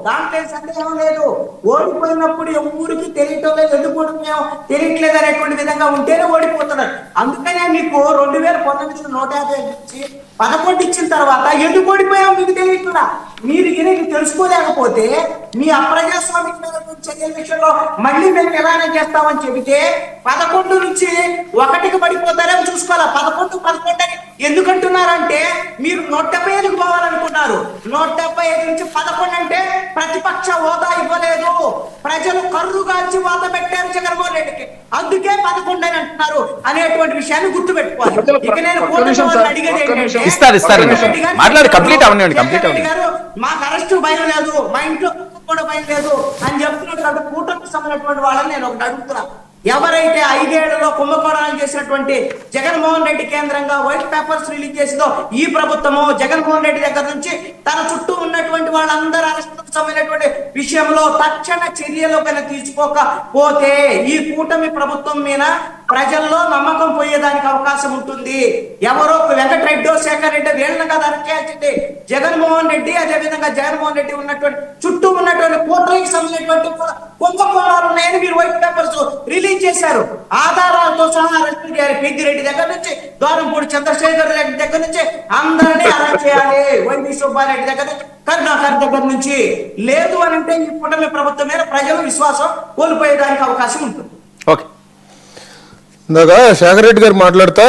దాంట్లో సందేహం లేదు. ఓడిపోయినప్పుడు ఊరికి తెలియటం లేదు, ఎందుకు ఓడిపోయాం తెలియట్లేదు అనేటువంటి విధంగా ఉంటేనే ఓడిపోతున్నారు. అందుకనే మీకు 2019 150 ఇచ్చి 11 ఇచ్చిన తర్వాత ఎందుకు ఓడిపోయాం మీకు తెలియట్లా. మీరు ఇది తెలుసుకోలేకపోతే మీ అప్రజాస్వామిక చర్యల విషయంలో మళ్ళీ మేము ఎలానే చేస్తామని చెబితే 11 నుంచి 1కి పడిపోతారేమో చూసుకోవాలా. 11 అని ఎందుకంటున్నారంటే మీరు 175కి పోవాలనుకున్నారు. 175 నుంచి 11 అంటే ప్రతిపక్ష హోదా ఇవ్వలేదు, ప్రజలు కర్రుగాల్చి వాత పెట్టారు జగన్మోహన్ రెడ్డికి, అందుకే 11 అని అంటున్నారు అనేటువంటి విషయాన్ని గుర్తు పెట్టుకోవాలి. ఇక నేను అడిగేది ఏంటంటే మాకు అరెస్టు భయం లేదు, మా ఇంట్లో కూడా భయం లేదు అని చెప్తున్నటువంటి కూటమికి సంబంధించినటువంటి వాళ్ళని నేను ఒకటి అడుగుతున్నా. ఎవరైతే 5 ఏళ్లలో కుంభకోణాలు చేసినటువంటి జగన్మోహన్ రెడ్డి కేంద్రంగా వైట్ పేపర్స్ రిలీజ్ చేసిందో ఈ ప్రభుత్వము, జగన్మోహన్ రెడ్డి దగ్గర నుంచి తన చుట్టూ ఉన్నటువంటి వాళ్ళందరూ అరెస్టులకు సంబంధించినటువంటి విషయంలో తక్షణ చర్యలు కనుక తీసుకోకపోతే ఈ కూటమి ప్రభుత్వం మీద ప్రజల్లో నమ్మకం పోయేదానికి అవకాశం ఉంటుంది. ఎవరో వెంకటరెడ్డి, శేఖర్ రెడ్డి వీళ్ళని కదా అరెస్ట్ చేయాల్సింది జగన్మోహన్ రెడ్డి. అదేవిధంగా జగన్మోహన్ రెడ్డి ఉన్నటువంటి చుట్టూ ఉన్నటువంటి కూటమికి సంబంధించినటువంటి కుంభకోణాలు ఉన్నాయని మీరు వైట్ పేపర్స్ రిలీజ్ చేశారు. ఆధారాలతో సహా అరెస్ట్ చేయాలి. పెద్దిరెడ్డి దగ్గర నుంచి, ద్వారంపూడి చంద్రశేఖర్ రెడ్డి దగ్గర నుంచి అందరినీ అరెస్ట్ చేయాలి. వైవి సుబ్బారెడ్డి దగ్గర నుంచి, కరుణాకర్ దగ్గర నుంచి. లేదు అని అంటే ఈ కూటమి ప్రభుత్వం మీద ప్రజలు విశ్వాసం కోల్పోయేదానికి అవకాశం ఉంటుంది. ఓకే, ఇందాక శేఖర్ రెడ్డి గారు మాట్లాడుతా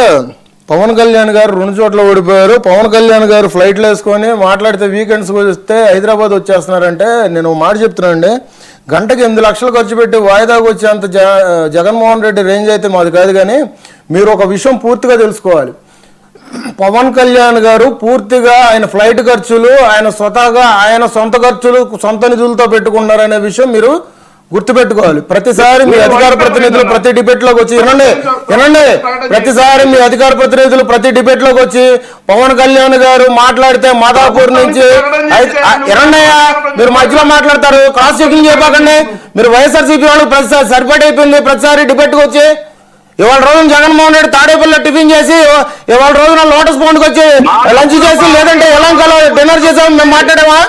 పవన్ కళ్యాణ్ గారు 2 చోట్ల ఓడిపోయారు, పవన్ కళ్యాణ్ గారు ఫ్లైట్లు వేసుకొని మాట్లాడితే వీకెండ్స్ వస్తే హైదరాబాద్ వచ్చేస్తున్నారంటే నేను మాట చెప్తున్నానండి, గంటకి 8 లక్షలు ఖర్చు పెట్టి వాయిదాకు వచ్చేంత జగన్మోహన్ రెడ్డి రేంజ్ అయితే మాది కాదు. కానీ మీరు ఒక విషయం పూర్తిగా తెలుసుకోవాలి. పవన్ కళ్యాణ్ గారు పూర్తిగా ఆయన ఫ్లైట్ ఖర్చులు, ఆయన స్వతహాగా ఆయన సొంత ఖర్చులు, సొంత నిధులతో పెట్టుకున్నారనే విషయం మీరు గుర్తుపెట్టుకోవాలి. ప్రతిసారి మీ అధికార ప్రతినిధులు ప్రతి డిబేట్ లోకి వచ్చి వినండి ప్రతిసారి మీ అధికార ప్రతినిధులు ప్రతి డిబేట్ లోకి వచ్చి పవన్ కళ్యాణ్ గారు మాట్లాడితే మాదాపూర్ నుంచి వినండియా, మీరు మధ్యలో మాట్లాడతారు, క్రాస్ చెకింగ్ చేయకండి. మీరు వైఎస్ఆర్సీపీ వాళ్ళు ప్రతిసారి సరిపడి అయిపోయింది. ప్రతిసారి డిబేట్ కు వచ్చి ఇవాళ రోజున జగన్మోహన్ రెడ్డి తాడేపల్లిలో టిఫిన్ చేసి, ఇవాళ రోజున లోటస్ పౌండ్కి వచ్చి లంచ్ చేసి, లేదంటే ఎలంకలో డిన్నర్ చేసాము మేము మాట్లాడామా?